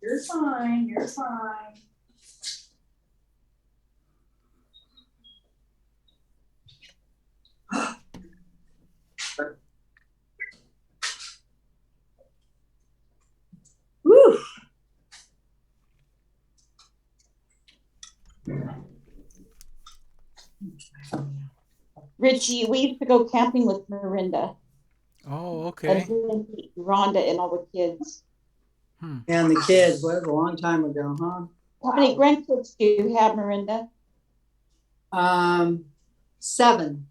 You're fine. You're fine. Woo. Richie, we used to go camping with Miranda. Oh, okay. And Rhonda and all the kids. And the kids, what a long time ago, huh? How many grandkids do you have, Miranda? 7.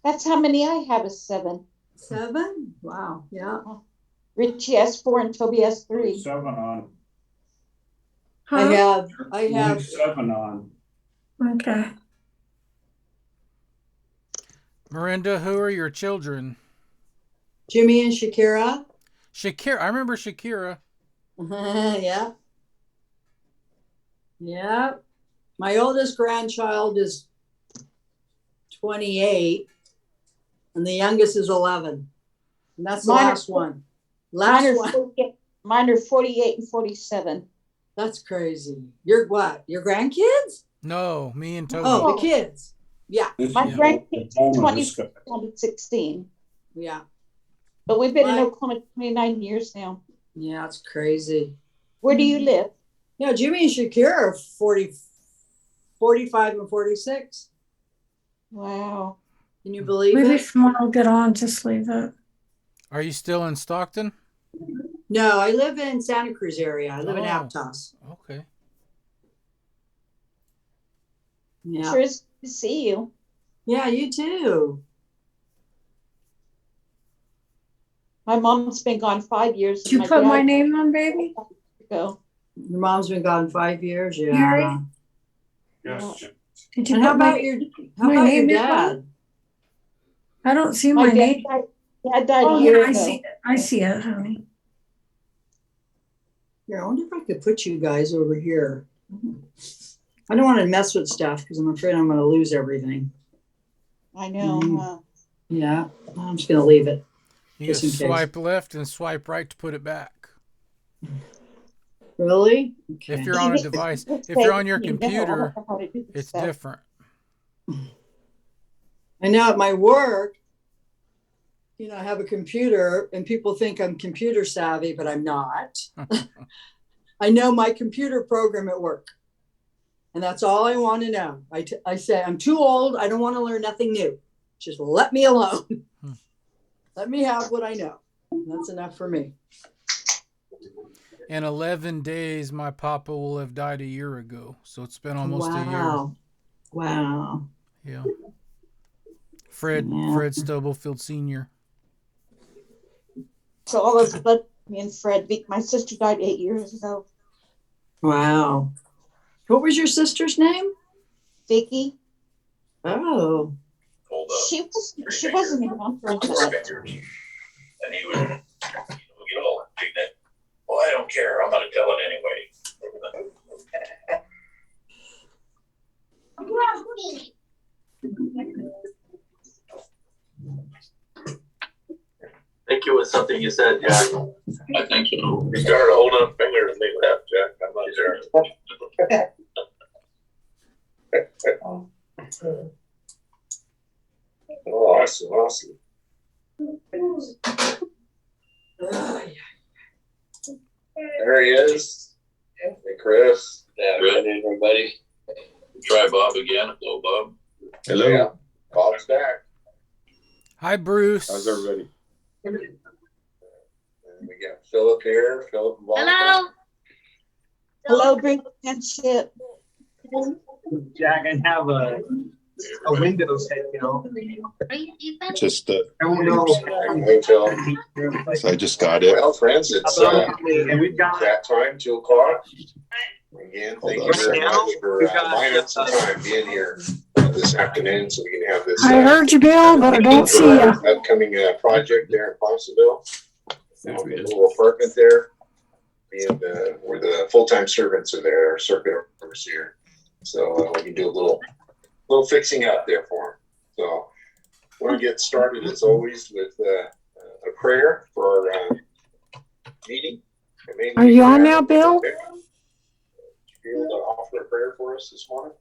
That's how many I have is 7. 7? Wow, yeah. Richie has 4 and Toby has 3. 7 on. Huh? I have 7 on. Okay. Miranda, who are your children? Jimmy and Shakira. Shakira. I remember Shakira. Yeah. Yeah. My oldest grandchild is 28 and the youngest is 11. And that's the last one. Mine are 48 and 47. That's crazy. You're what? Your grandkids? No, me and Toby. Oh, the kids. Yeah. My grandkids are 2016. Yeah. But we've been in Oklahoma 29 years now. Yeah, it's crazy. Where do you live? Yeah, Jimmy and Shakira are 45 and 46. Wow. Can you believe Maybe it? if someone will get on, just leave it. Are you still in Stockton? No, I live in Santa Cruz area. I live in Oh. Aptos. Okay. Yeah. Sure is good to see you. Yeah, you too. My mom's been gone 5 years. Did you put my name on, baby? Go. Your mom's been gone 5 years. Yeah. Mary? Yes. Did you And put how about my, your my name in, dad? I don't see My my name. dad died Oh a year yeah, ago. I see it, honey. Here, I wonder if I could put you guys over here. I don't want to mess with stuff because I'm afraid I'm going to lose everything. I know. Mm. Yeah, I'm just going to leave it. You Just just in case. swipe left and swipe right to put it back. Really? Okay. If you're on a device, if you're on your computer, it's different. I know at my work, I have a computer and people think I'm computer savvy, but I'm not. I know my computer program at work. And that's all I want to know. I say, I'm too old. I don't want to learn nothing new. Just let me alone. Let me have what I know. That's enough for me. In 11 days, my papa will have died a year ago. So it's been almost a year. Wow. Yeah. Fred Stubblefield Sr. So all those blood, me and Fred, my sister died 8 years ago. Wow. What was your sister's name? Vicky. Oh. She wasn't around for until And he would, get all indignant. Well, I don't care. I'm going to tell it anyway. Thank you was something you said, Jack. I think so. You started holding up fingers and leaving that, Jack. I'm not sure. Oh, awesome. There he is. Hey, Chris. Yeah, good, everybody. Try Bob again. Hello, Bob. Hello. Yeah, Bob's back. Hi, Bruce. How's everybody? And we got Philip here. Philip. Hello. Hello, Bruce Manship. Jack, I have a Windows head, Just I don't know. So I just got it. Well, friends, it's and we've got that time, 2 o'clock. Again, thank you very much for buying up some time being here this afternoon so we can have this. I heard you, Bill, but I don't see you. Upcoming project there in Foxville. The little apartment there. And where the full-time servants are there, our circuit overseer. So we can do a little fixing up there for them. So we're going to get started as always with a prayer for our meeting. Are you on now, Bill? You able to offer a prayer for us this morning?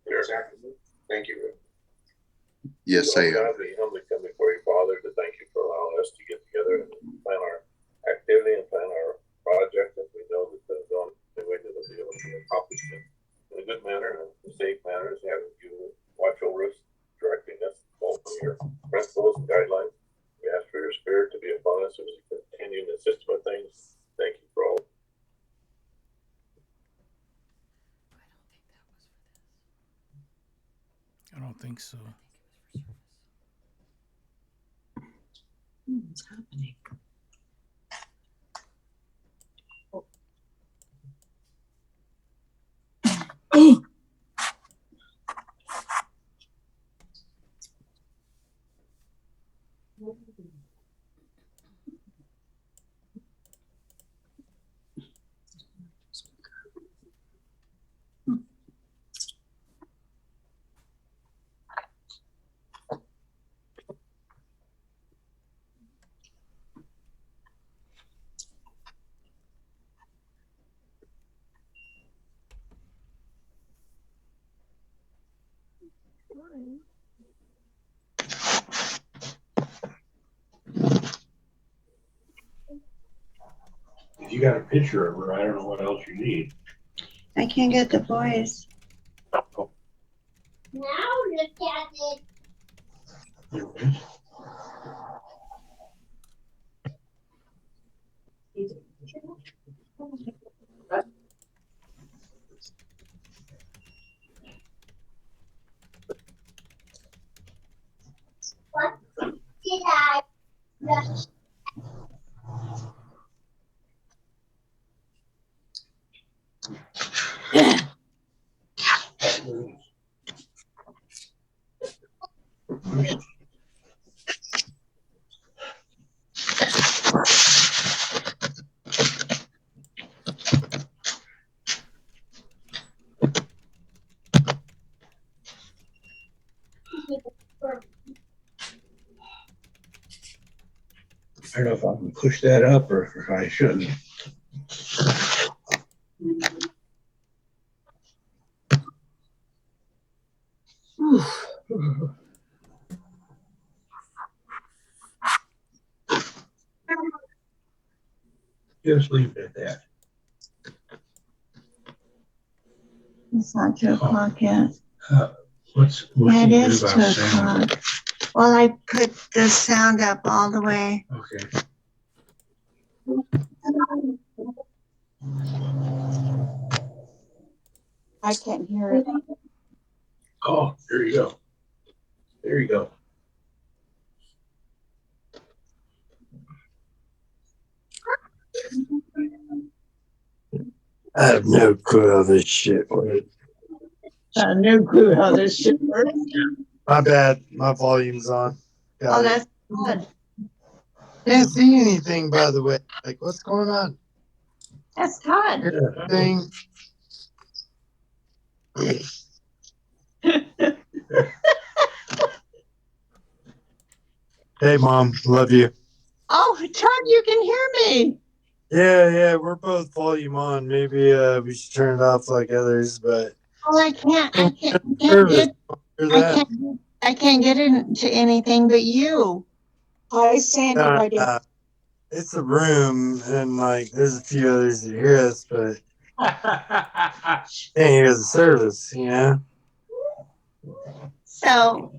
This afternoon? Thank you. Yes, I am. God, we humbly come before you, Father, to thank you for allowing us to get together and plan our activity and plan our project, as we know that the only way that we'll be able to accomplish it in a good manner and a safe manner is having you watch over us, directing us, following your principles and guidelines. We ask for your spirit to be upon us as we continue in the system of things. Thank you for all. I don't think so. What's happening? Oh. If you got a picture of her, I don't know what else you need. I can't get the voice. Now look at it. There it is. What did I? I don't know if I can push that up or if I shouldn't. Just leave it at that. It's not 2 o'clock yet. What Yeah, can it you do is about 2 sound? o'clock. Well, I put the sound up all the way. Okay. I can't hear it. Oh, there you go. There you go. I have no clue how this shit works. No clue how this shit works. My bad. My volume's on. Got Oh, it. that's good. Can't see anything, by the way. Like, what's going on? That's Todd. Thing. Hey, Mom. Love you. Oh, Todd, you can hear me. Yeah, we're both volume on. Maybe we should turn it off like others, but Oh, I can't service. get, Hear I that? can't get into anything but you. Hi, Sandy, right here. It's a room, and like, there's a few others that hear us, but can't hear the service, you know? So,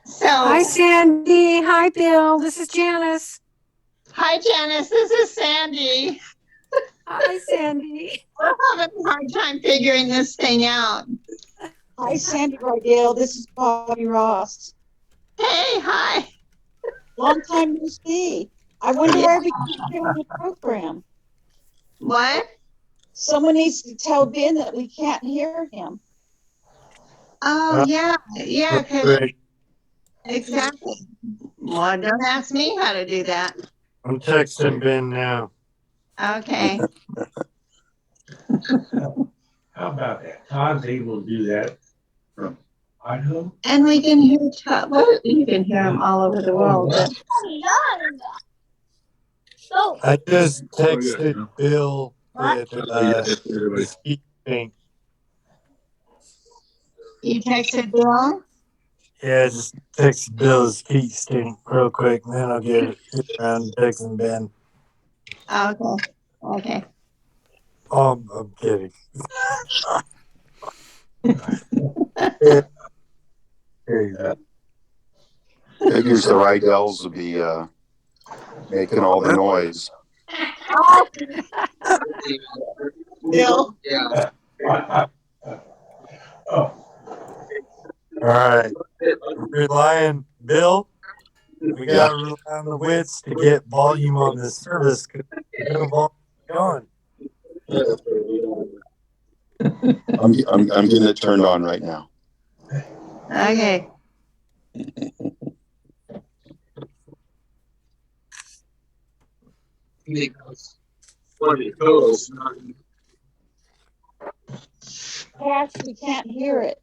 Hi, Sandy. Hi, Bill. This is Janice. hi, Janice. This is Sandy. Hi, Sandy. We're having a hard time figuring this thing out. Hi, Sandy Rydell. This is Bobby Ross. Hey, hi. Long time no see. I wonder why we can't get on the program. What? Someone needs to tell Ben that we can't hear him. Oh, yeah, exactly. Well, don't ask me how to do that. I'm texting Ben now. Okay. How about that? Todd's able to do that from Idaho. And we can hear Todd. Well, you can hear him all over the world. But... I just texted Bill that his feet stink. You texted Bill? Yeah, just text Bill his feet stink real quick, and then I'll get around to texting Ben. Okay. Okay. I'm kidding. Yeah. There you go. Figures the Rydell's will be making all the noise. Bill. Yeah. Oh, All right. Relying, Bill, we got to rely on the wits to get volume on this service. No volume going. I'm getting it turned on right now. Okay. Cash, we can't hear it.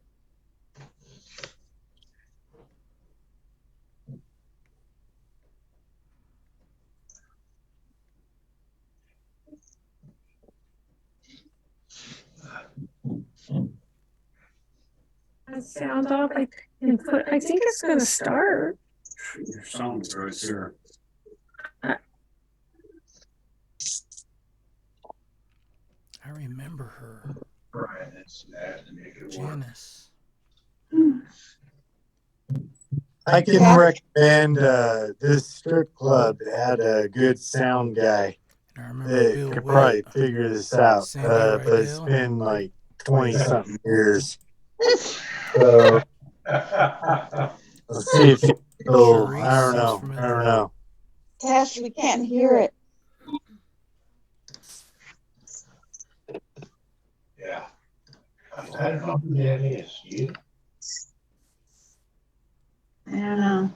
That sound off. I think it's going to start. your song's right there. I remember her. Right, that's that to make it work. Janice. I can recommend this strip club had a good sound guy And I remember that Bill could Witt, probably figure this out. Sandy But it's Rydell. been like 20-something years. So let's see if he'll, I don't know. Cash, we can't hear it. Yeah. I don't know who that is. You? I don't know.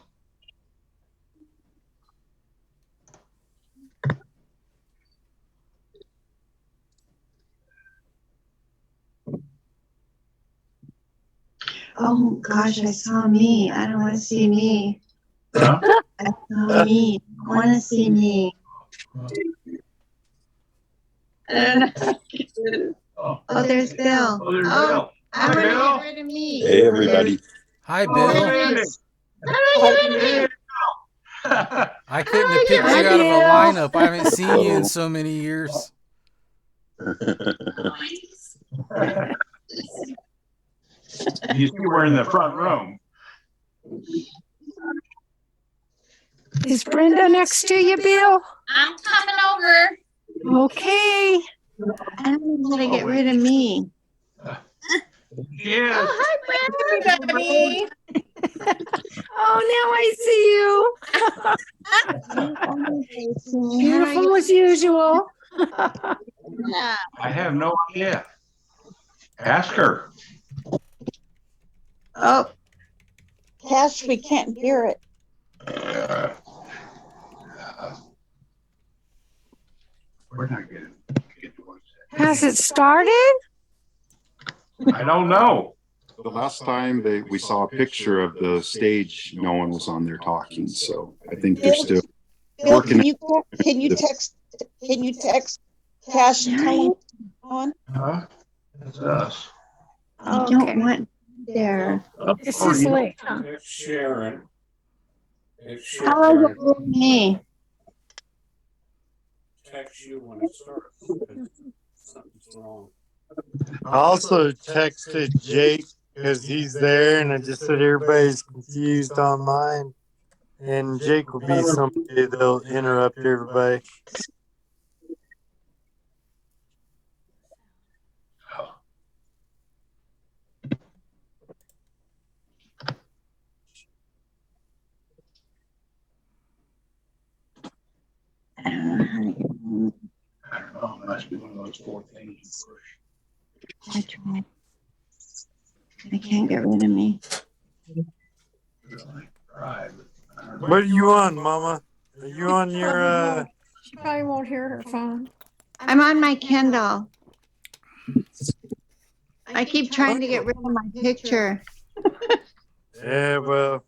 Oh gosh, I saw me. I don't want to see me. Huh? I saw me. I want to see me. I don't know. Oh, there's Bill. Oh, there's Bill. I want to Bill. get rid of me. Hey, everybody. Hi, Oh, Bill. Sandy. Hi, I couldn't have picked you out of a lineup. I haven't seen you in so many years. You see, we're in the front room. Is Brenda next to you, Bill? I'm coming over. Okay. I don't know how to get rid of me. Yes. Oh, hi, everybody. Oh, now I see you. Beautiful as usual. Yeah. I have no idea. Ask her. Oh, Cash, we can't hear it. We're not getting to watch that. Has it started? I don't know. The last time we saw a picture of the stage, no one was on there talking. So I think they're still Bill, working. can you text Cash and tell him on? Huh? That's us. I don't want there. This is late. Huh? It's Sharon. How long will it with me? Text you when it starts. Something's wrong. I also texted Jake because he's there, and I just said everybody's confused on mine. And Jake will be somebody that'll interrupt everybody. I don't know how to get rid I don't know. It must be one of those 4 things. I tried. I can't get rid of me. Right. What are you on, Mama? Are you on your She probably won't hear her phone. I'm on my Kindle. I keep trying to get rid of my picture. Yeah, well,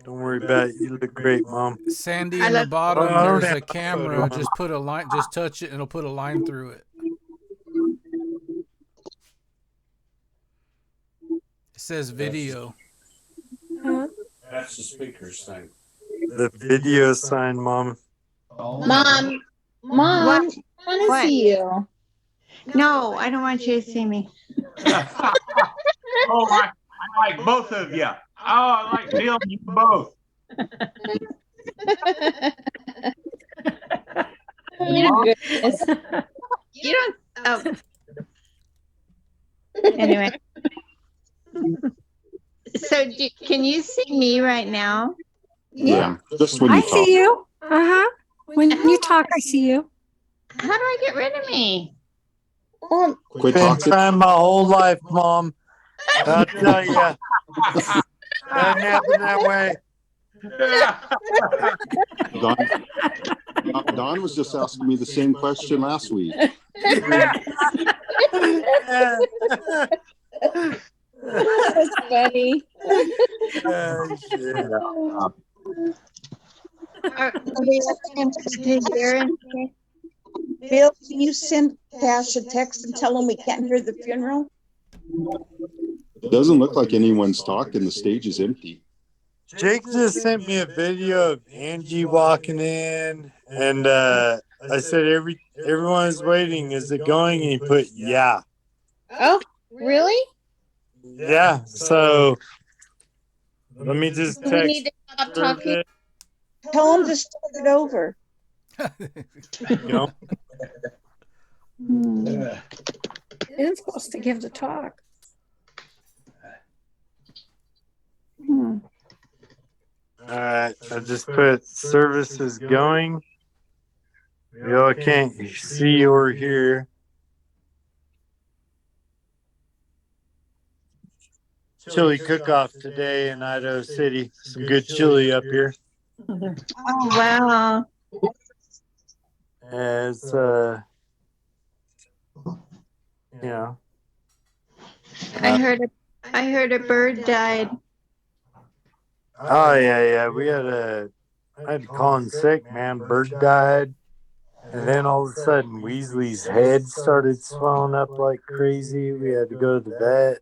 Don't worry about it. You look great, Mom. Sandy, I in the love. bottom, I don't there's have a a photo. camera. Just put a line. Just touch it, and it'll put a line through it. It says video. That's the speaker's thing. The video sign, Mom. Mom, What? I want to What? see you. No, I don't want you to see me. Oh, I like both of you. Oh, I like Bill and you both. Your goodness. You don't. Oh. Anyway. So, can you see me right now? Yeah, just when I you talk. see you. When you talk, I see you. How do I get rid of me? Quit Been talking. trying my whole life, Mom. I'll tell you. Doesn't happen that way. Don was just asking me the same question last week. That's funny. Shit. Bill, can you send Cash a text and tell him we can't hear the funeral? It doesn't look like anyone's talking. The stage is empty. Jake just sent me a video of Angie walking in, and I said everyone's waiting. Is it going? And he put yeah. Oh, really? Yeah. So let me just Do we need text. to stop talking? Tell him to start it over. No. You're supposed to give the talk. All right. I just put services going. We all can't see or hear. Chili cook-off today in Idaho City. Some good chili up here. Oh, wow. As you know. I heard a bird died. Oh yeah. I had to call in sick, man. Bird died. And then all of a sudden Weasley's head started swelling up like crazy. We had to go to the vet.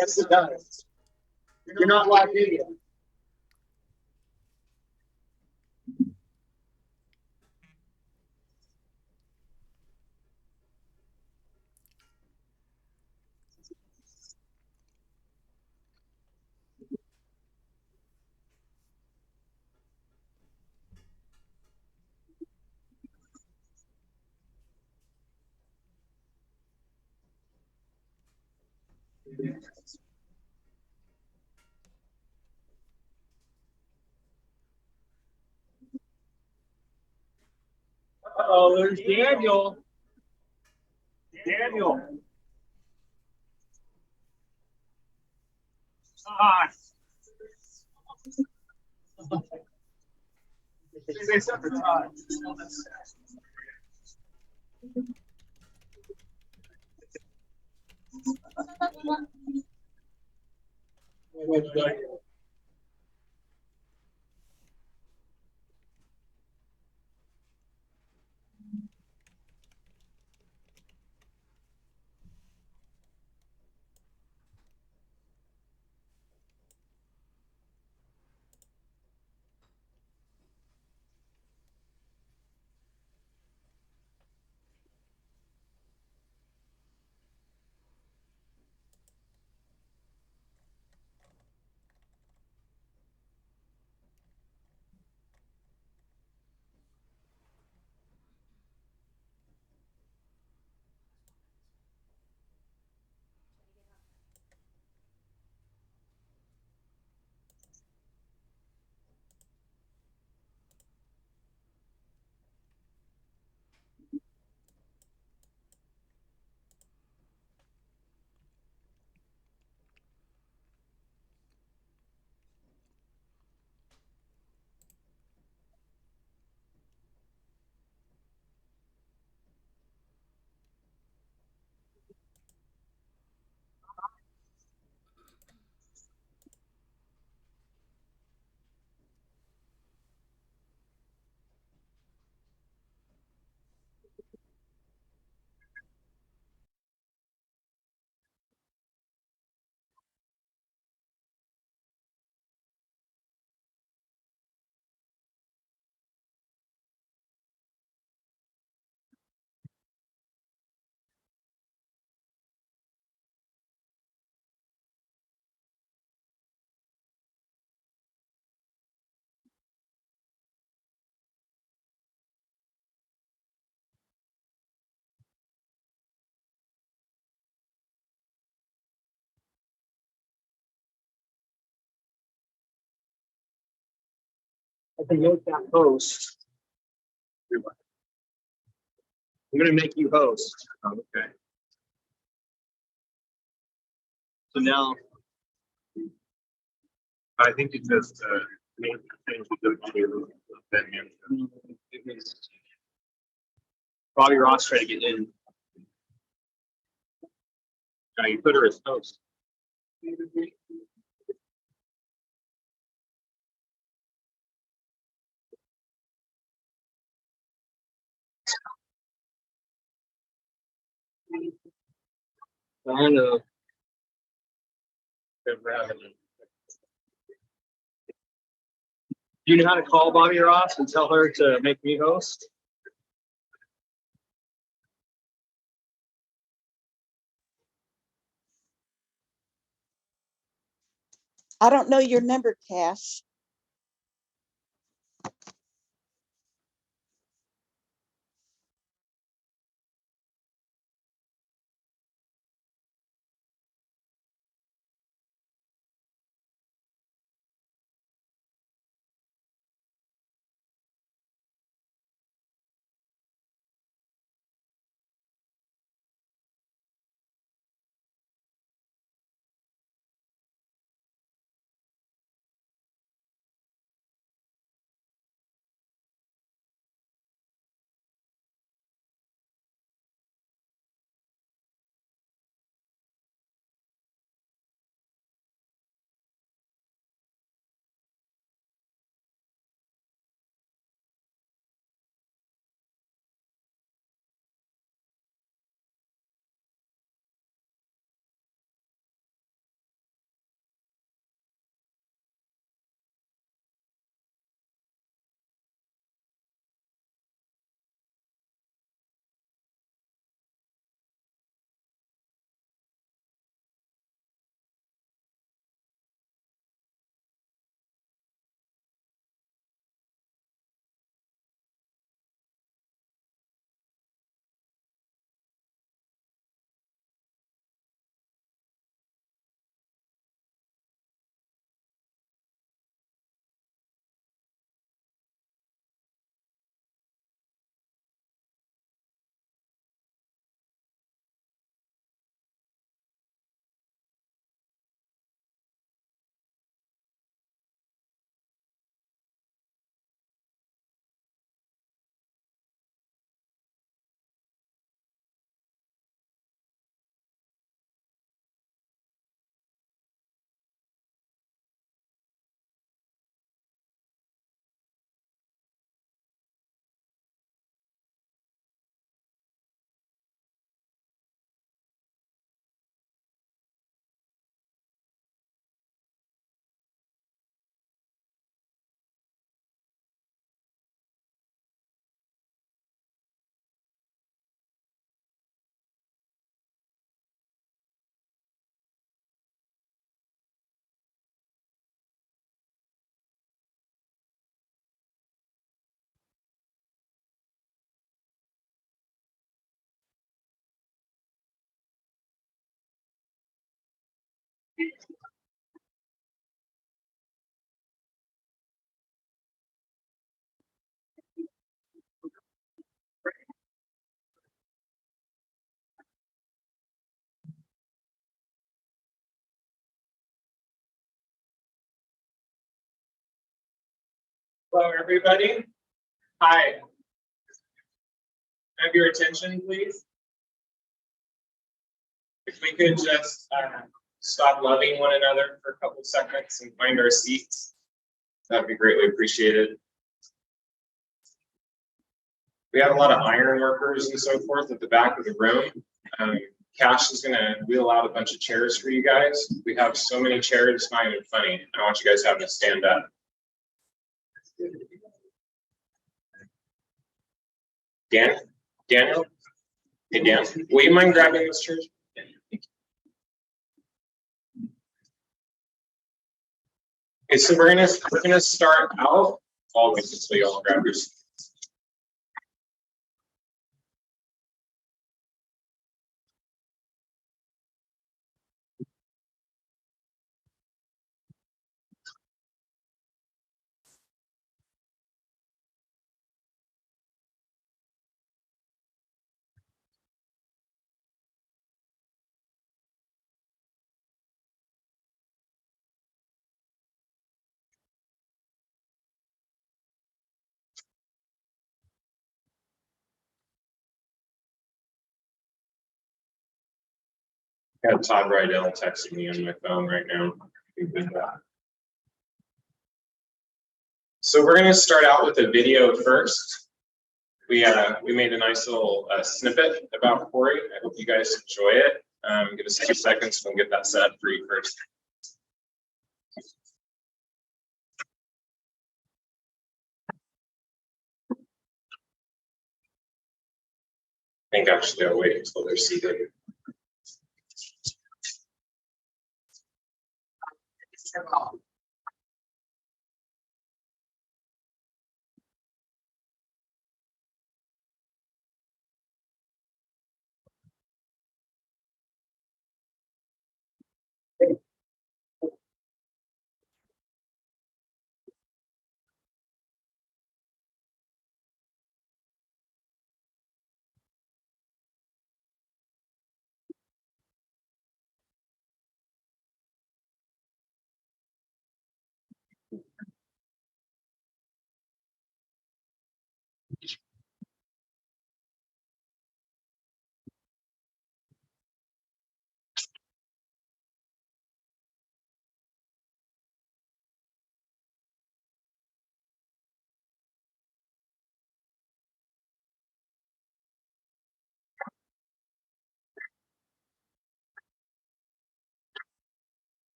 Yes, it does. You're not like me. Oh, there's Daniel. Daniel. Hi. Say something, Todd. I can make that host. I'm gonna make you host. Okay. So now, I think it just made things with the venue. Bobby Ross tried to get in. Now you put her as host. I know. Do you know how to call Bobby Ross and tell her to make me host? I don't know your number, Cash. Hello, everybody. Hi. Have your attention, please. If we could just stop loving one another for a couple seconds and find our seats, that'd be greatly appreciated. We have a lot of iron workers and so forth at the back of the room. Cash is going to wheel out a bunch of chairs for you guys. We have so many chairs, it's not even funny. I want you guys having to stand up. Daniel? Hey, Dan, will you mind grabbing those chairs? Okay, so we're gonna start out always until you all grab your seats. I got Todd Rydell texting me on my phone right now. So we're going to start out with a video first. We made a nice little snippet about Corey. I hope you guys enjoy it. Give us 2 seconds and we'll get that set up for you first. I think actually I'll wait until they're seated.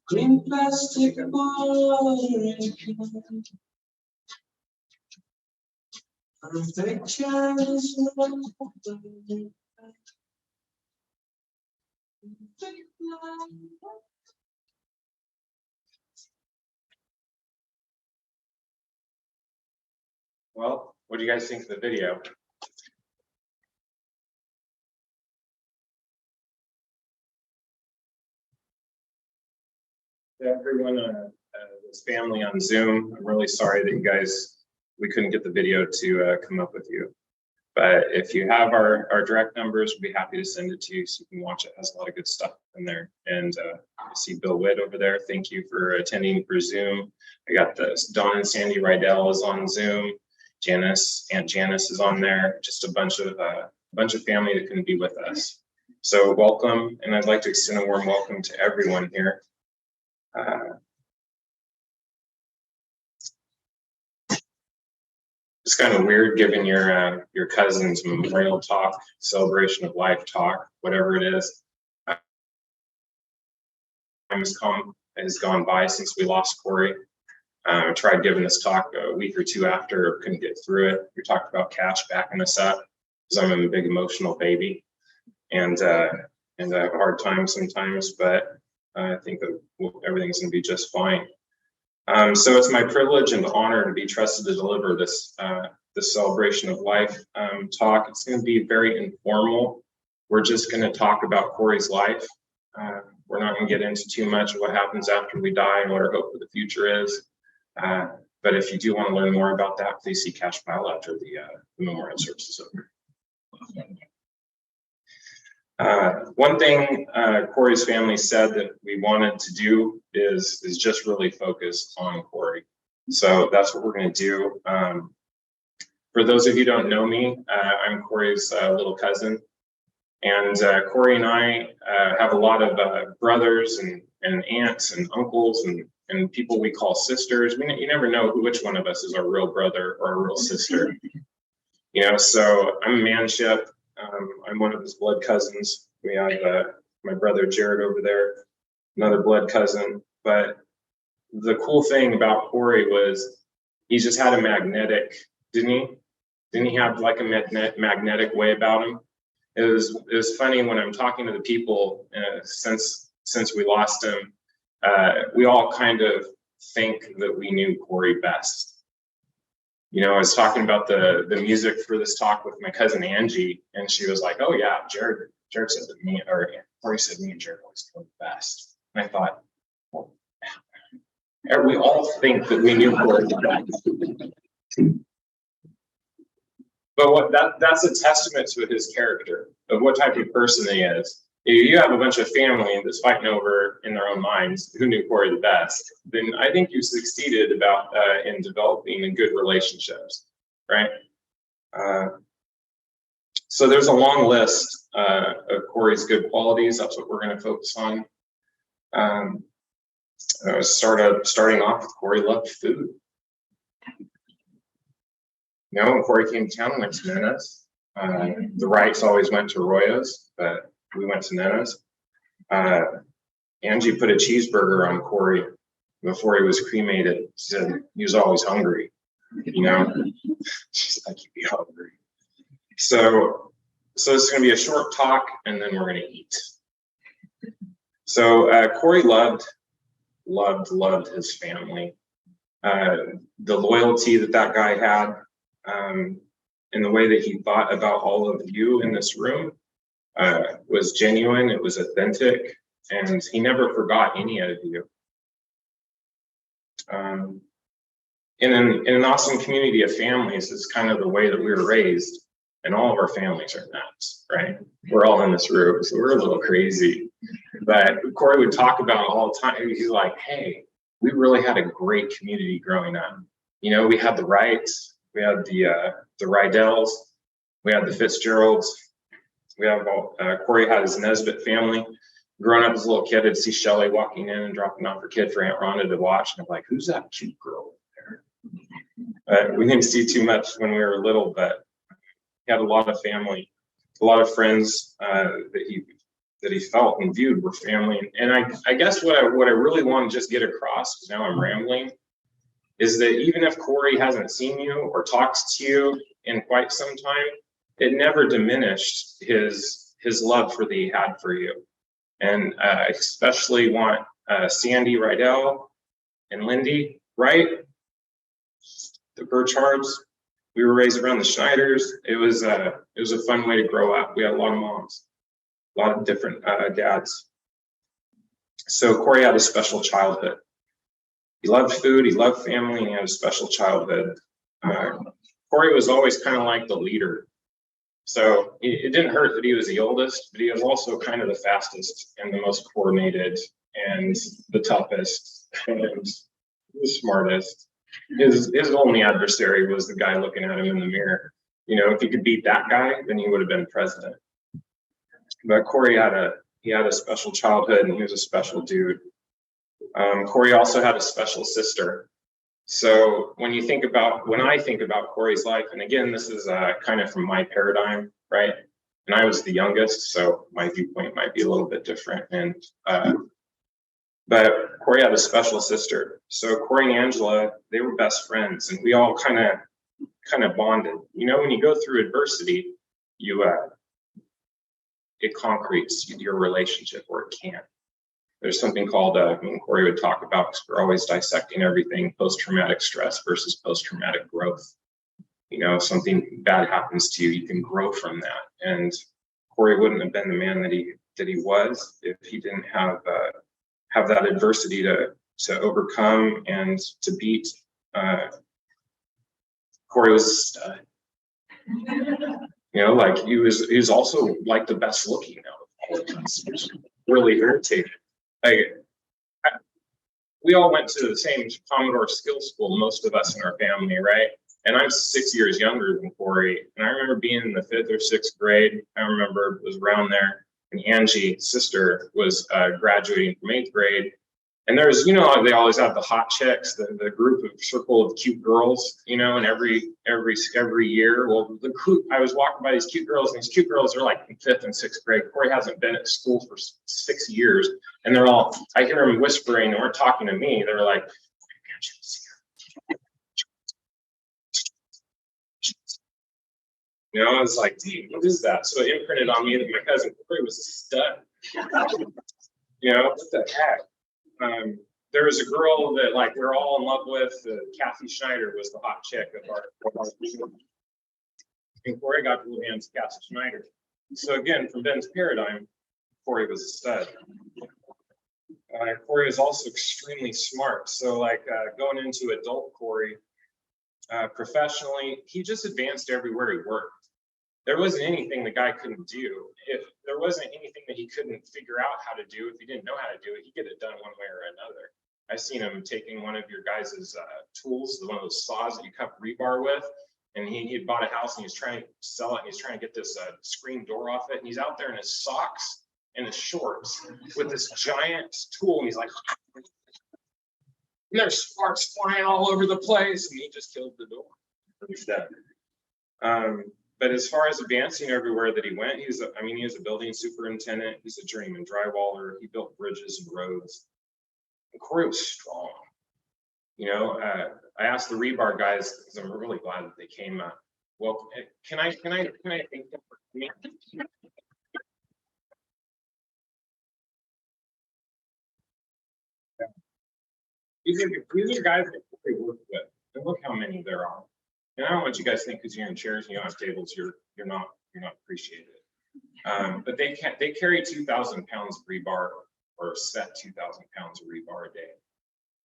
Green plastic bottle, perfection is Well, what do you guys think of the video? To everyone, this family on Zoom, I'm really sorry that we couldn't get the video to come up with you. But if you have our direct numbers, we'd be happy to send it to you so you can watch it. It has a lot of good stuff in there. And I see Bill Witt over there. Thank you for attending for Zoom. I got this. Dawn and Sandy Rydell is on Zoom. Aunt Janice is on there. Just a bunch of family that couldn't be with us. So welcome, and I'd like to extend a warm welcome to everyone here. It's kind of weird giving your cousins memorial talk, celebration of life talk, whatever it is. Time has gone by since we lost Corey. I tried giving this talk a week or two after, couldn't get through it. We talked about Cash backing us up because I'm a big emotional baby, and I have a hard time sometimes, but I think that everything's going to be just fine. So it's my privilege and honor to be trusted to deliver this celebration of life talk. It's going to be very informal. We're just going to talk about Corey's life. We're not going to get into too much of what happens after we die and what our hope for the future is. But if you do want to learn more about that, please see Cash Pile after the memorial service is over. One thing Corey's family said that we wanted to do is just really focus on Corey. So that's what we're going to do. For those of you who don't know me, I'm Corey's little cousin. And Corey and I have a lot of brothers and aunts and uncles and people we call sisters. You never know which one of us is our real brother or our real sister. You know, so I'm Manship. I'm one of his blood cousins. We have my brother Jared over there, another blood cousin. But the cool thing about Corey was he just had a magnetic, didn't he? Didn't he have like a magnetic way about him? It was funny when I'm talking to the people since we lost him. We all kind of think that we knew Corey best. You know, I was talking about the music for this talk with my cousin Angie, and she was like, "Oh yeah, Jared said that me, or Corey said me and Jared always know the best." And I thought, well, we all think that we knew Corey the best. But that's a testament to his character, of what type of person he is. If you have a bunch of family that's fighting over in their own minds who knew Corey the best, then I think you succeeded in developing good relationships, right? So there's a long list of Corey's good qualities. That's what we're going to focus on. Starting off with Corey loved food. You know, when Corey came to town, we went to Nana's. The Wrights always went to Roya's, but we went to Nana's. Angie put a cheeseburger on Corey before he was cremated. She said he was always hungry, you know? She's like, you'd be hungry. So this is going to be a short talk, and then we're going to eat. So Corey loved his family. The loyalty that guy had, and the way that he thought about all of you in this room was genuine, it was authentic, and he never forgot any of you. In an awesome community of families, it's kind of the way that we were raised, and all of our families are nuts, right? We're all in this room, so we're a little crazy. But Corey would talk about it all the time. He's like, hey, we really had a great community growing up. You know, we had the Wrights, we had the Rydells, we had the Fitzgeralds. We have Corey had his Nesbitt family. Growing up as a little kid, I'd see Shelly walking in and dropping off her kid for Aunt Rhonda to watch. And I'm like, who's that cute girl there? We didn't see too much when we were little, but he had a lot of family, a lot of friends that he felt and viewed were family. And I guess what I really want to just get across, because now I'm rambling, is that even if Corey hasn't seen you or talked to you in quite some time, it never diminished his love that he had for you. And I especially want Sandy Rydell and Lindy Wright, the Burchards. We were raised around the Schneiders. It was a fun way to grow up. We had a lot of moms, a lot of different dads. So Corey had a special childhood. He loved food, he loved family, and he had a special childhood. Corey was always kind of like the leader. So it didn't hurt that he was the oldest, but he was also kind of the fastest and the most coordinated and the toughest and the smartest. His only adversary was the guy looking at him in the mirror. You know, if he could beat that guy, then he would have been president. But Corey had a special childhood, and he was a special dude. Corey also had a special sister. So when I think about Corey's life, and again, this is kind of from my paradigm, right? And I was the youngest, so my viewpoint might be a little bit different. And but Corey had a special sister. So Corey and Angela, they were best friends, and we all kind of bonded. You know, when you go through adversity, it concretes your relationship, or it can. There's something called, Corey would talk about, because we're always dissecting everything, post-traumatic stress versus post-traumatic growth. You know, if something bad happens to you, you can grow from that. And Corey wouldn't have been the man that he was if he didn't have that adversity to overcome and to beat. Corey was a stud. You know, like he was also like the best looking out of all of us. He was really irritated. We all went to the same Commodore Skills School, most of us in our family, right? And I'm 6 years younger than Corey. And I remember being in the 5th or 6th grade. I remember it was around there. And Angie's sister was graduating from 8th grade. And there's, you know, they always have the hot chicks, the group of circle of cute girls, you know, and every year. Well, I was walking by these cute girls, and these cute girls are like in 5th and 6th grade. Corey hasn't been at school for 6 years, and I hear them whispering, and we're talking to me. They're like, you know, I was like, dude, what is that? So it imprinted on me that my cousin Corey was a stud. You know, what the heck? There was a girl that like we're all in love with. Kathy Schneider was the hot chick of our and Corey got to hands Kathy Schneider. So again, from Ben's paradigm, Corey was a stud. Corey is also extremely smart. So like going into adult Corey, professionally, he just advanced everywhere he worked. There wasn't anything the guy couldn't do. If there wasn't anything that he couldn't figure out how to do, if he didn't know how to do it, he'd get it done one way or another. I've seen him taking one of your guys' tools, one of those saws that you cut rebar with, and he had bought a house and he was trying to sell it, and he's trying to get this screen door off it, and he's out there in his socks and his shorts with this giant tool, and he's like, and there's sparks flying all over the place, and he just killed the door. He's dead. But as far as advancing everywhere that he went, he was a building superintendent. He's a journeyman drywaller. He built bridges and roads. And Corey was strong. You know, I asked the rebar guys, because I'm really glad that they came. Well, can I thank them for coming? These are guys that Corey worked with, and look how many there are. And I don't want you guys to think because you're in chairs and you don't have tables, you're not appreciated. But they carry 2,000 pounds of rebar, or set 2,000 pounds of rebar a day.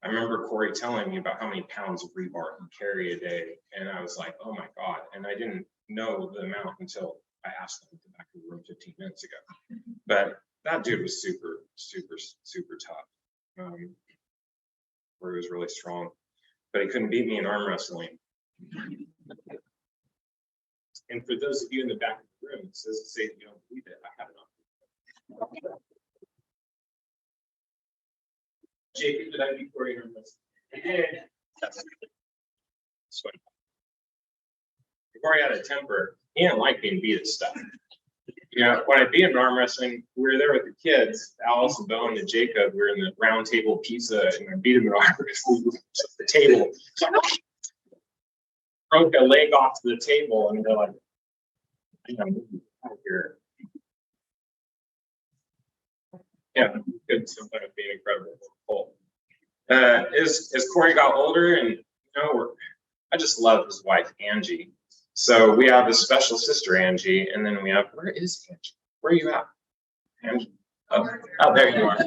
I remember Corey telling me about how many pounds of rebar he carried a day, and I was like, oh my God. And I didn't know the amount until I asked them at the back of the room 15 minutes ago. But that dude was super, super, super tough. Corey was really strong, but he couldn't beat me in arm wrestling. And for those of you in the back of the room, it says to say that you don't believe it, I have it on. Jacob, did I beat Corey in arm wrestling? I did. Corey had a temper. He didn't like being beat at stuff. You know, when I beat him in arm wrestling, we were there with the kids, Alice and Bowen and Jacob. We were in the round table pizza, and I beat him in arm wrestling at the table. So broke a leg off the table, and they're like, here. Yeah, good. Sometimes being incredible. Cool. As Corey got older, and you know, I just love his wife Angie. So we have a special sister Angie, and then we have, where is Angie? Where are you at? Angie? Oh, there you are.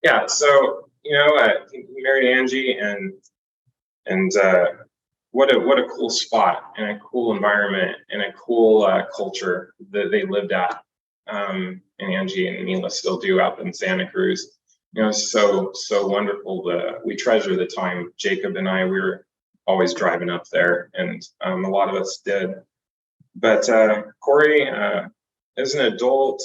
Yeah. So you know, he married Angie, and what a cool spot and a cool environment and a cool culture that they lived at. And Angie and Mila still do out in Santa Cruz. It's so wonderful. We treasure the time. Jacob and I, we were always driving up there, and a lot of us did. But Corey, as an adult,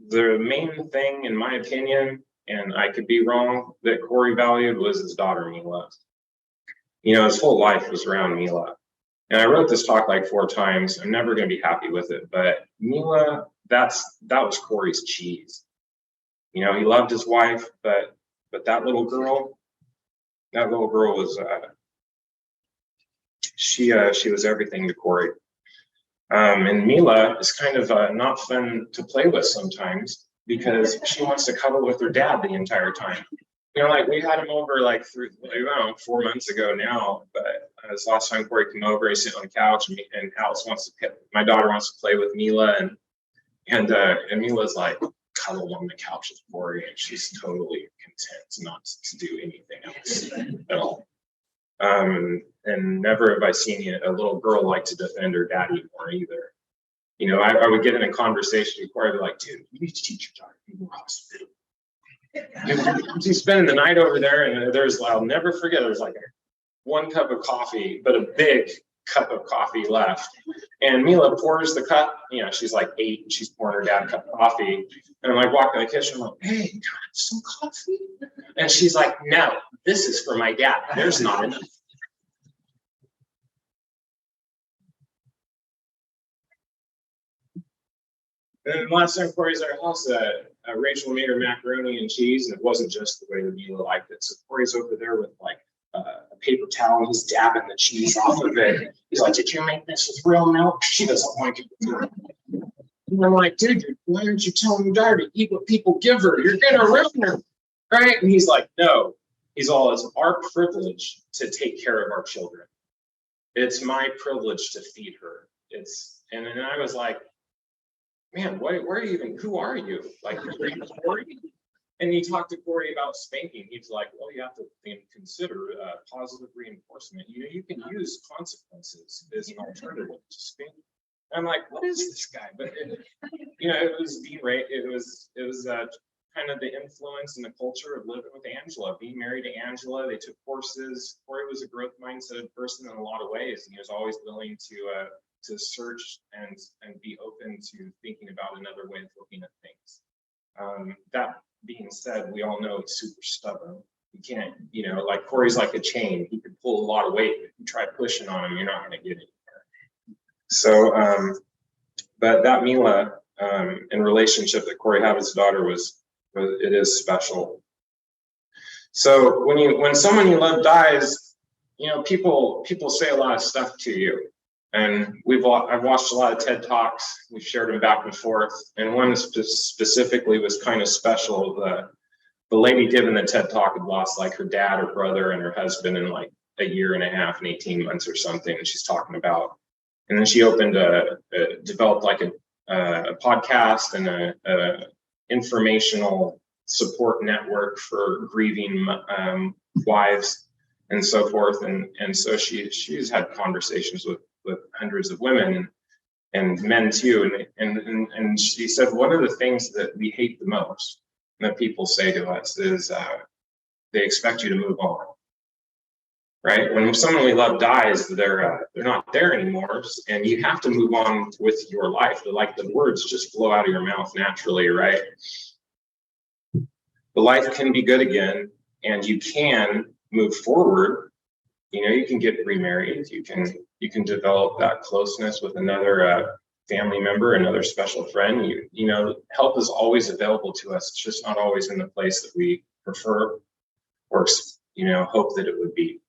the main thing, in my opinion, and I could be wrong, that Corey valued was his daughter, Mila. His whole life was around Mila. And I wrote this talk like 4 times. I'm never going to be happy with it. But Mila, that was Corey's cheese. He loved his wife, but that little girl was, she was everything to Corey. And Mila is kind of not fun to play with sometimes because she wants to cuddle with her dad the entire time. Like we had him over like 4 months ago now, but this last time Corey came over, he's sitting on the couch and Alice my daughter wants to play with Mila, and Mila's like cuddle on the couch with Corey, and she's totally content not to do anything else at all. And never have I seen a little girl like to defend her daddy more either. I would get in a conversation with Corey, I'd be like, dude, you need to teach your daughter to be more hospitable. He's spending the night over there, and I'll never forget, there's like 1 cup of coffee, but a big cup of coffee left. And Mila pours the cup, she's like 8 and she's pouring her dad a cup of coffee. And I'm like walking in the kitchen, I'm like, hey, can I have some coffee? And she's like, no, this is for my dad. There's not enough. And last time Corey's at our house, Rachel made her macaroni and cheese, and it wasn't just the way that Mila liked it. So Corey's over there with like a paper towel, and he's dabbing the cheese off of it. He's like, did you make this with real milk? She doesn't like it. And I'm like, dude, why aren't you telling your daughter to eat what people give her? You're gonna ruin her, right? And he's like, no. It's our privilege to take care of our children. It's my privilege to feed her. And then I was like, man, who are you? Like, are you Corey? And he talked to Corey about spanking. He's like, well, you have to consider positive reinforcement. You can use consequences as an alternative to spanking. I'm like, what is this guy? But it was being right. It was kind of the influence and the culture of living with Angela, being married to Angela. They took courses. Corey was a growth mindset person in a lot of ways, and he was always willing to search and be open to thinking about another way of looking at things. That being said, we all know he's super stubborn. You can't, like Corey's like a chain. He could pull a lot of weight. If you try pushing on him, you're not going to get anywhere. So, but that Mila in relationship that Corey had with his daughter it is special. So when someone you love dies, people say a lot of stuff to you. And I've watched a lot of TED Talks. We've shared them back and forth. And one specifically was kind of special. The lady giving the TED Talk had lost like her dad, her brother, and her husband in like a year and a half and 18 months or something. And she's talking about, and then she developed like a podcast and a informational support network for grieving wives and so forth. And so she's had conversations with hundreds of women and men too. And she said, one of the things that we hate the most that people say to us is they expect you to move on, right? When someone we love dies, they're not there anymore, and you have to move on with your life. Like the words just flow out of your mouth naturally, right? The life can be good again, and you can move forward. You can get remarried. You can develop that closeness with another family member, another special friend. Help is always available to us. It's just not always in the place that we prefer or hope that it would be.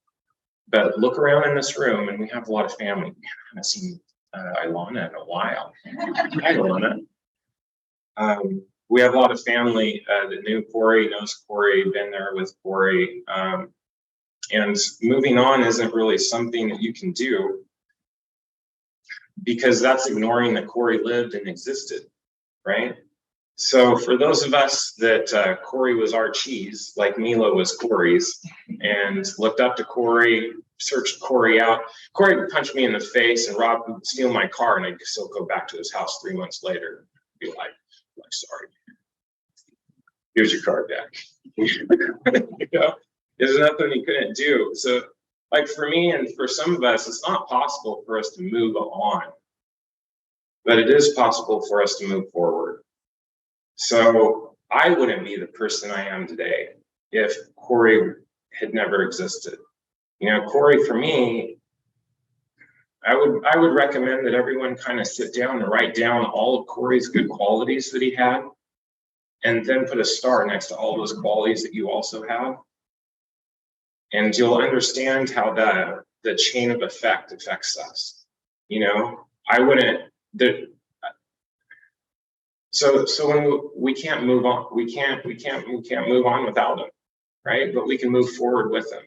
But look around in this room, and we have a lot of family. I haven't seen Ilana in a while. Hi, Ilana. We have a lot of family that knew Corey, knows Corey, been there with Corey. And moving on isn't really something that you can do because that's ignoring that Corey lived and existed, right? So for those of us that Corey was our cheese, like Mila was Corey's, and looked up to Corey, searched Corey out. Corey would punch me in the face, and Rob would steal my car, and I'd still go back to his house 3 months later. Be like sorry, here's your car back. You know, there's nothing he couldn't do. So, like for me and for some of us, it's not possible for us to move on, but it is possible for us to move forward. So I wouldn't be the person I am today if Corey had never existed. You know, Corey, for me, I would recommend that everyone kind of sit down and write down all of Corey's good qualities that he had, and then put a star next to all those qualities that you also have. And you'll understand how the chain of effect affects us. You know, I wouldn't, so when we can't move on, we can't move on without him, right? But we can move forward with him.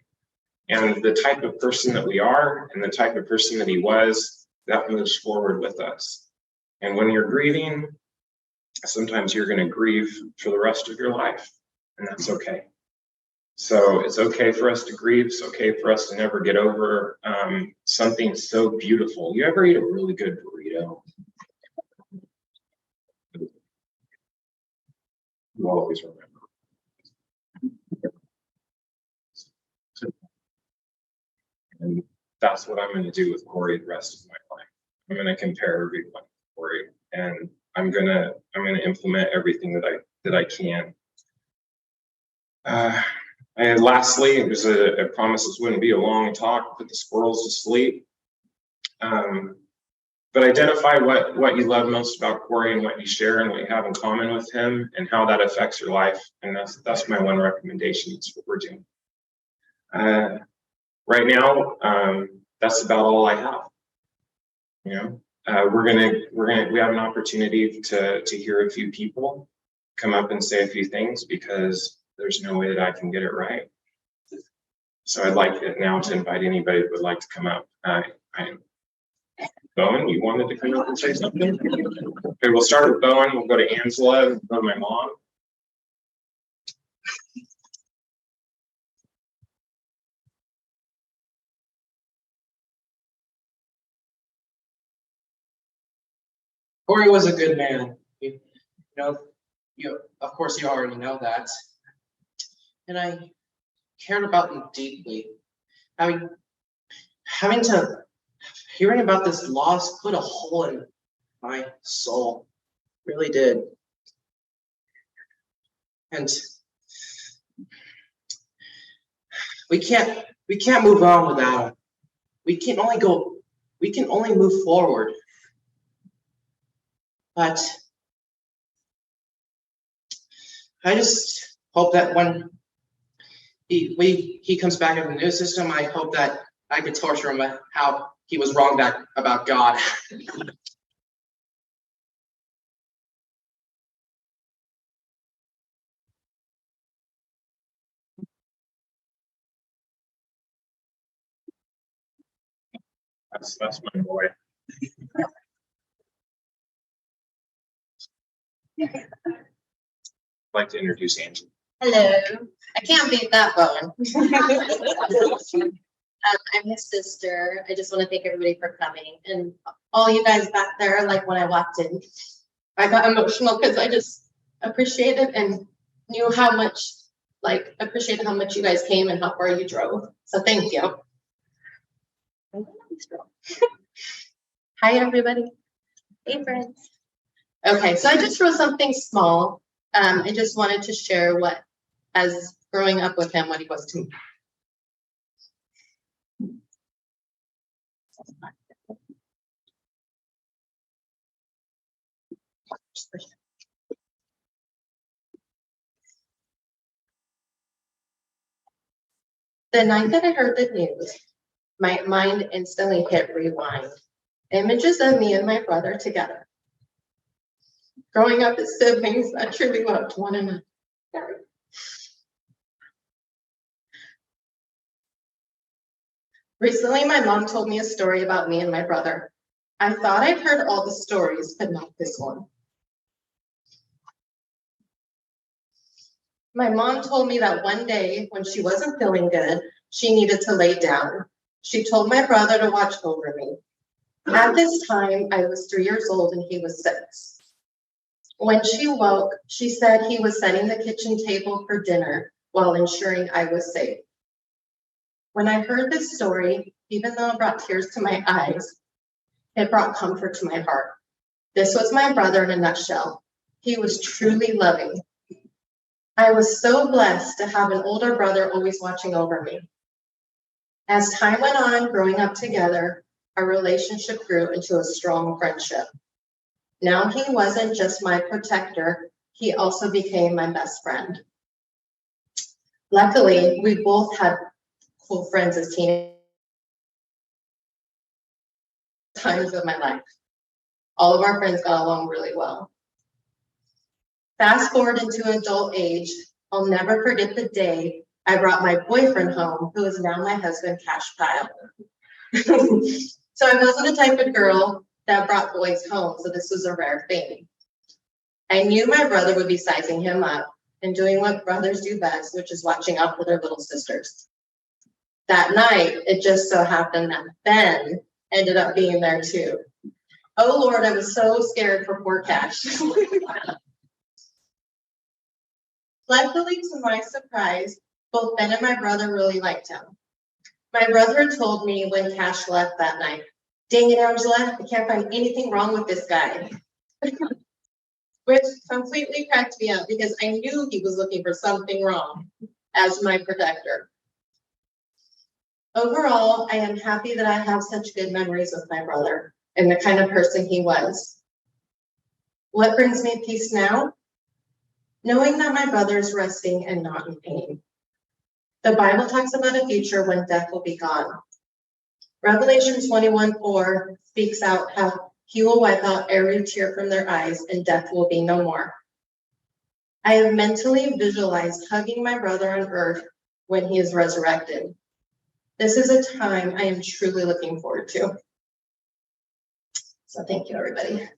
And the type of person that we are and the type of person that he was, that moves forward with us. And when you're grieving, sometimes you're going to grieve for the rest of your life, and that's okay. So it's okay for us to grieve. It's okay for us to never get over something so beautiful. You ever eat a really good burrito? You always remember. And that's what I'm going to do with Corey the rest of my life. I'm going to compare everyone to Corey, and I'm going to implement everything that I can. And lastly, it was I promised this wouldn't be a long talk. Put the squirrels to sleep. But identify what you love most about Corey and what you share and what you have in common with him and how that affects your life. And that's my one recommendation. That's what we're doing. Right now, that's about all I have. You know, we have an opportunity to hear a few people come up and say a few things, because there's no way that I can get it right. So I'd like it now to invite anybody that would like to come up. Bowen, you wanted to come up and say something? Okay, we'll start with Bowen. We'll go to Angela, we'll go to my mom. Corey was a good man. Of course, you already know that. And I cared about him deeply. Hearing about this loss put a hole in my soul. Really did. And we can't move on without him. We can only move forward. But I just hope that when he comes back in the new system, I hope that I could torture him about how he was wrong about God. That's my boy. I'd like to introduce Angela. Hello. I can't beat that Bowen. I'm his sister. I just want to thank everybody for coming. And all you guys back there, like when I walked in, I got emotional because I just appreciated and knew how much, appreciated how much you guys came and how far you drove. So thank you. Hi, everybody. Hey, friends. Okay, so I just wrote something small. I just wanted to share as growing up with him, what he was to me. The night that I heard the news, my mind instantly hit rewind. Images of me and my brother together. Growing up as siblings that truly loved one another. Recently, my mom told me a story about me and my brother. I thought I'd heard all the stories, but not this one. My mom told me that one day when she wasn't feeling good, she needed to lay down. She told my brother to watch over me. At this time, I was 3 years old and he was 6. When she woke, she said he was setting the kitchen table for dinner while ensuring I was safe. When I heard this story, even though it brought tears to my eyes, it brought comfort to my heart. This was my brother in a nutshell. He was truly loving. I was so blessed to have an older brother always watching over me. As time went on, growing up together, our relationship grew into a strong friendship. Now he wasn't just my protector, he also became my best friend. Luckily, we both had cool friends as teenagers times of my life. All of our friends got along really well. Fast forward into adult age, I'll never forget the day I brought my boyfriend home, who is now my husband, Cash Pile. So I wasn't the type of girl that brought boys home, so this was a rare thing. I knew my brother would be sizing him up and doing what brothers do best, which is watching out for their little sisters. That night, it just so happened that Ben ended up being there too. Oh Lord, I was so scared for poor Cash. Luckily, to my surprise, both Ben and my brother really liked him. My brother told me when Cash left that night, "Dang it, Angela, I can't find anything wrong with this guy." Which completely cracked me up because I knew he was looking for something wrong as my protector. Overall, I am happy that I have such good memories with my brother and the kind of person he was. What brings me peace now? Knowing that my brother is resting and not in pain. The Bible talks about a future when death will be gone. Revelation 21:4 speaks out how he will wipe out every tear from their eyes and death will be no more. I have mentally visualized hugging my brother on earth when he is resurrected. This is a time I am truly looking forward to. So thank you, everybody.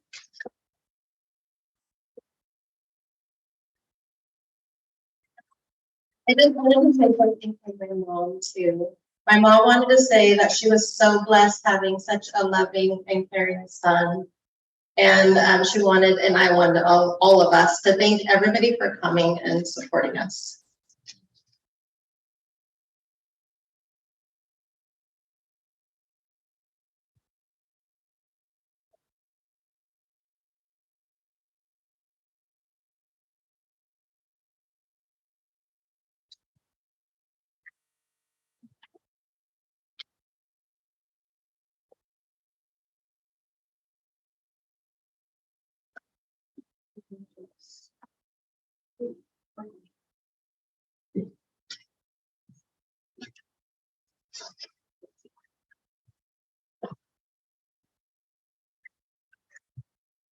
I just wanted to say something for my mom too. My mom wanted to say that she was so blessed having such a loving and caring son. And she wanted, and I wanted all of us to thank everybody for coming and supporting us.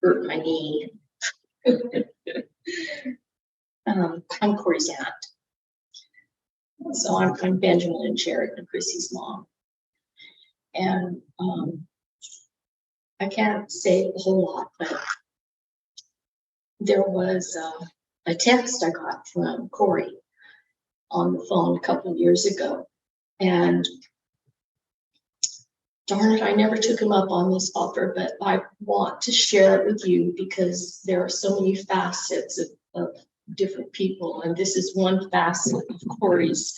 Hurt my knee. I'm Corey's aunt. So I'm Benjamin and Jared and Chrissy's mom. And I can't say a whole lot, but there was a text I got from Corey on the phone a couple of years ago. And darn it, I never took him up on this offer, but I want to share it with you because there are so many facets of different people. And this is one facet of Corey's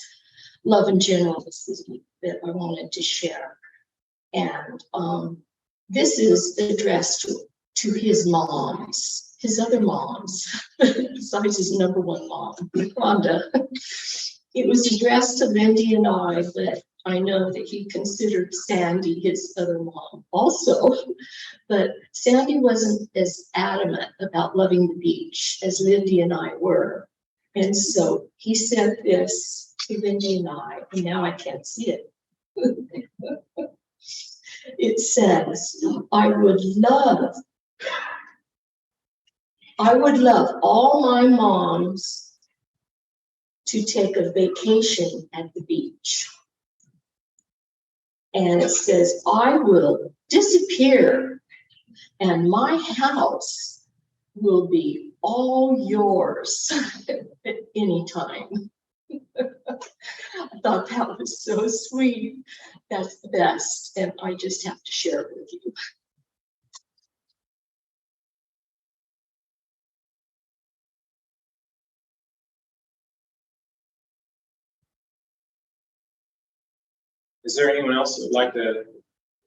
love and generosity that I wanted to share. And this is addressed to his moms, his other moms, besides his number one mom, Rhonda. It was addressed to Lindy and I, but I know that he considered Sandy his other mom also. But Sandy wasn't as adamant about loving the beach as Lindy and I were. And so he said this to Lindy and I, and now I can't see it. It says, I would love all my moms to take a vacation at the beach. And it says, I will disappear and my house will be all yours at any time. I thought that was so sweet. That's the best. And I just have to share it with you. Is there anyone else who would like to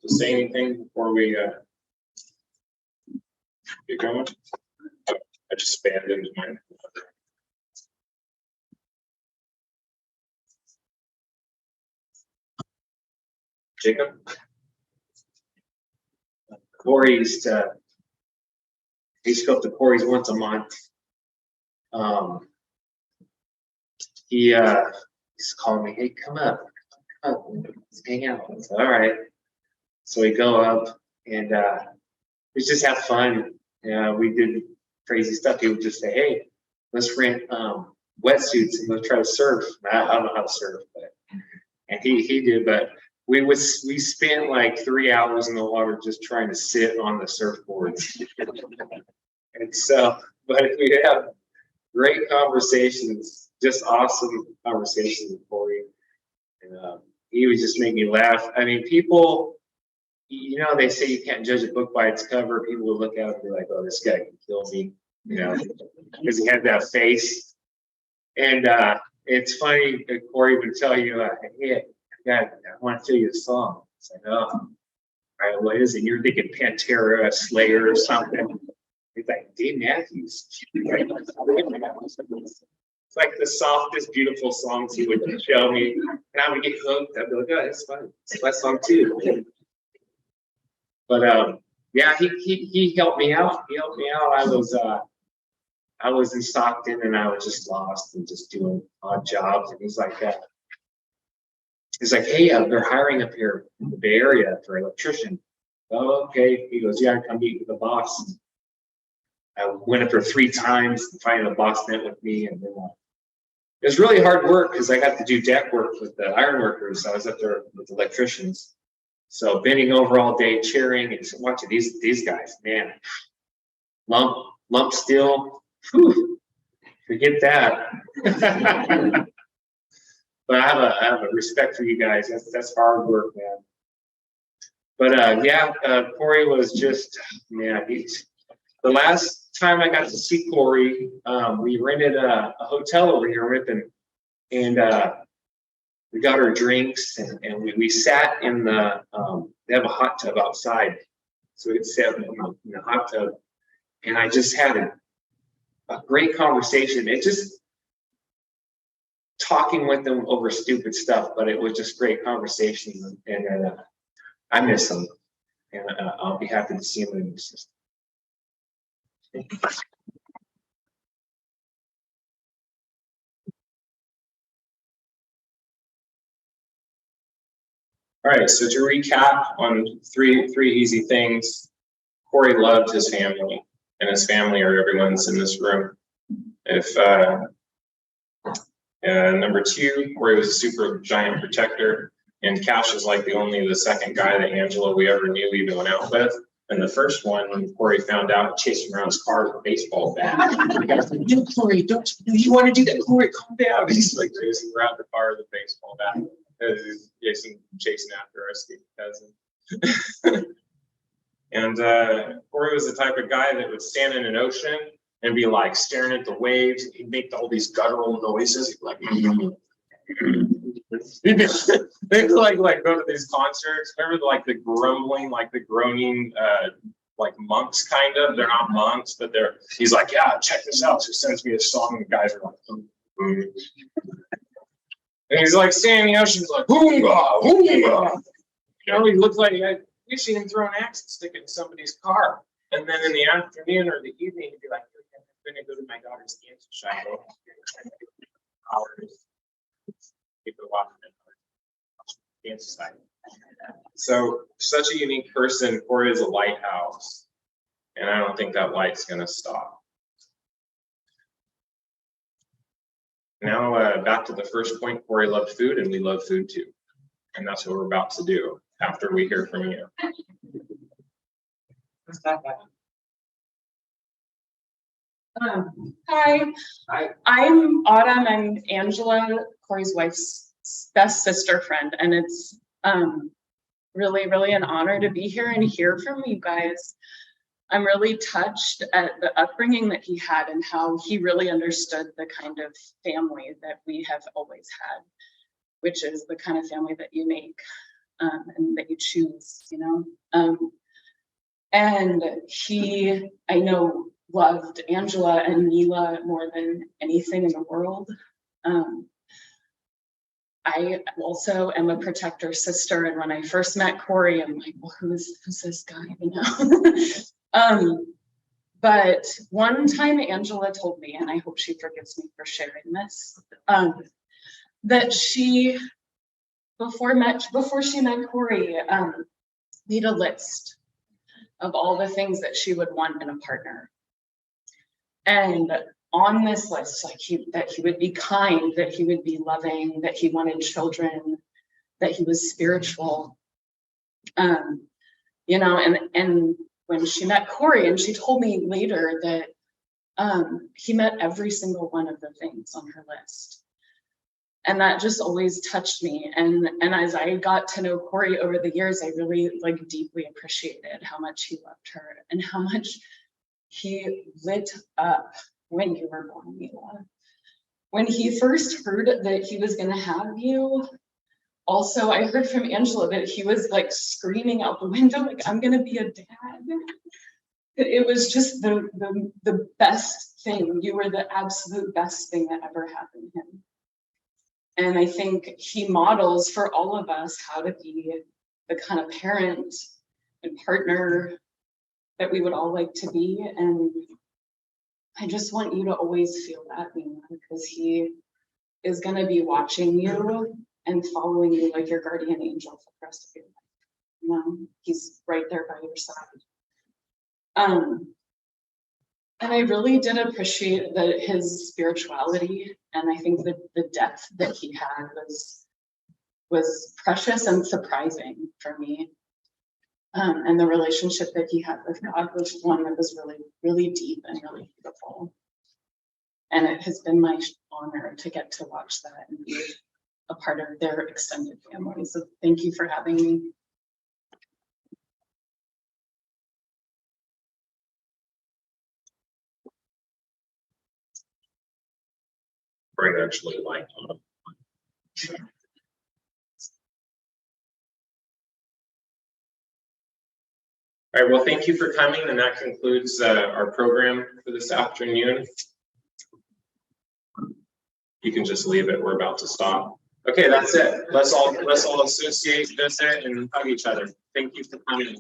say anything before we get going? I just spammed into mine. Jacob? Corey used to go up to Corey's once a month. He used to call me, hey, come up, let's hang out. I said, all right. So we go up and we just have fun. We did crazy stuff. He would just say, hey, let's rent wetsuits and go try to surf. I don't know how to surf, but and he did, but we spent like 3 hours in the water just trying to sit on the surfboards. And so, but we have great conversations, just awesome conversations with Corey. And he would just make me laugh. I mean, people, you know, they say you can't judge a book by its cover. People will look at it and be like, oh, this guy can kill me, you know, because he had that face. And it's funny that Corey would tell you, hey, I want to tell you a song. It's like, oh, all right, what is it? You're thinking Pantera, Slayer, or something. It's like Dave Matthews. It's like the softest, beautiful songs he would show me. And I would get hooked. I'd be like, oh, it's fun. It's my song too. But yeah, he helped me out. He helped me out. I was in Stockton and I was just lost and just doing odd jobs. And he's like, hey, they're hiring up here in the Bay Area for an electrician. Oh, okay. He goes, yeah, come meet with the boss. I went up there 3 times to find the boss met with me. And then it was really hard work because I got to do deck work with the iron workers. I was up there with the electricians. So bending over all day, cheering, and watching these guys, man. Lump steel, whew, forget that. But I have a respect for you guys. That's hard work, man. But yeah, Corey was just, man, the last time I got to see Corey, we rented a hotel over here in Ripon, and we got our drinks, and we sat in the, they have a hot tub outside, so we could sit in the hot tub, and I just had a great conversation. It just talking with them over stupid stuff, but it was just great conversation, and I miss them, and I'll be happy to see them in the system. All right, so to recap on three easy things, Corey loved his family, and his family are everyone's in this room. If number 2, Corey was a super giant protector, and Cash is like the second guy that Angela we ever knew even went out with. And the first one, when Corey found out, chasing around his car with a baseball bat. The guy's like, no, Corey, don't you want to do that? Corey, calm down. He's like chasing around the car with a baseball bat. He's chasing after our Steve cousin. And Corey was the type of guy that would stand in an ocean and be like staring at the waves. He'd make all these guttural noises. He'd be like, they'd like go to these concerts. Remember the grumbling, the groaning, like monks kind of. They're not monks, but he's like, yeah, check this out. So he sends me a song, and the guys are like, and he's like standing in the ocean, he's like, hoonga, hoonga. You know, he looks like we've seen him throw an axe and stick it in somebody's car. And then in the afternoon or the evening, he'd be like, I'm going to go to my daughter's dance shop. People watching it. Dance society. So, such a unique person. Corey is a lighthouse. And I don't think that light's going to stop. Now, back to the first point, Corey loved food, and we love food too. And that's what we're about to do after we hear from you. Hi. I'm Autumn. I'm Angela, Corey's wife's best sister friend, and it's really, really an honor to be here and hear from you guys. I'm really touched at the upbringing that he had and how he really understood the kind of family that we have always had, which is the kind of family that you make and that you choose, you know. And he, I know, loved Angela and Mila more than anything in the world. I also am a protector sister, and when I first met Corey, I'm like, well, who's this guy, you know? But one time Angela told me, and I hope she forgives me for sharing this, that she, before she met Corey, made a list of all the things that she would want in a partner. And on this list, like that he would be kind, that he would be loving, that he wanted children, that he was spiritual. You know, and when she met Corey, and she told me later that he met every single one of the things on her list. And that just always touched me. And as I got to know Corey over the years, I really like deeply appreciated how much he loved her and how much he lit up when you were born, Mila. When he first heard that he was gonna have you, also I heard from Angela that he was like screaming out the window, like, I'm gonna be a dad. It was just the best thing. You were the absolute best thing that ever happened to him. And I think he models for all of us how to be the kind of parent and partner that we would all like to be. And I just want you to always feel that, Nina, because he is going to be watching you and following you like your guardian angel for the rest of your life. You know, he's right there by your side. And I really did appreciate that his spirituality, and I think that the depth that he had was precious and surprising for me. And the relationship that he had with God was one that was really, really deep and really beautiful. And it has been my honor to get to watch that and be a part of their extended family. So thank you for having me. Bring actually light on. All right, well, thank you for coming, and that concludes our program for this afternoon. You can just leave it, we're about to stop. Okay, that's it. Let's all associate, visit, and hug each other. Thank you for coming.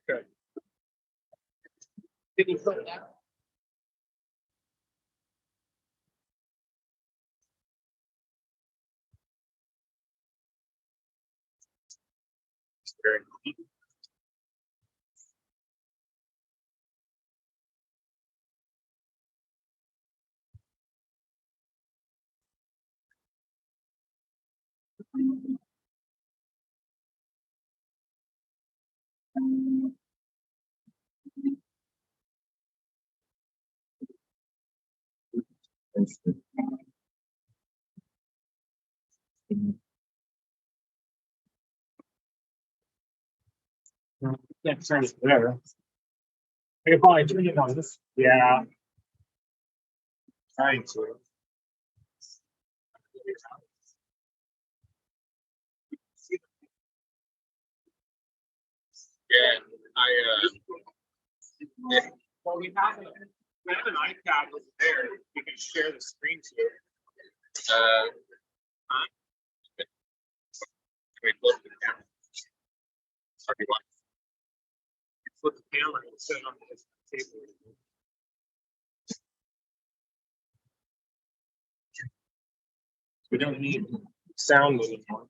Okay. Did you put that? Very neat. Yeah, turn it there. I can probably turn it on this. Yeah. Trying to. Yeah, yeah. Well, we have an iPad over there. We can share the screen to it. Huh? Can we flip the camera? Sorry, what? Flip the camera and sit on this table. We don't need sound anymore.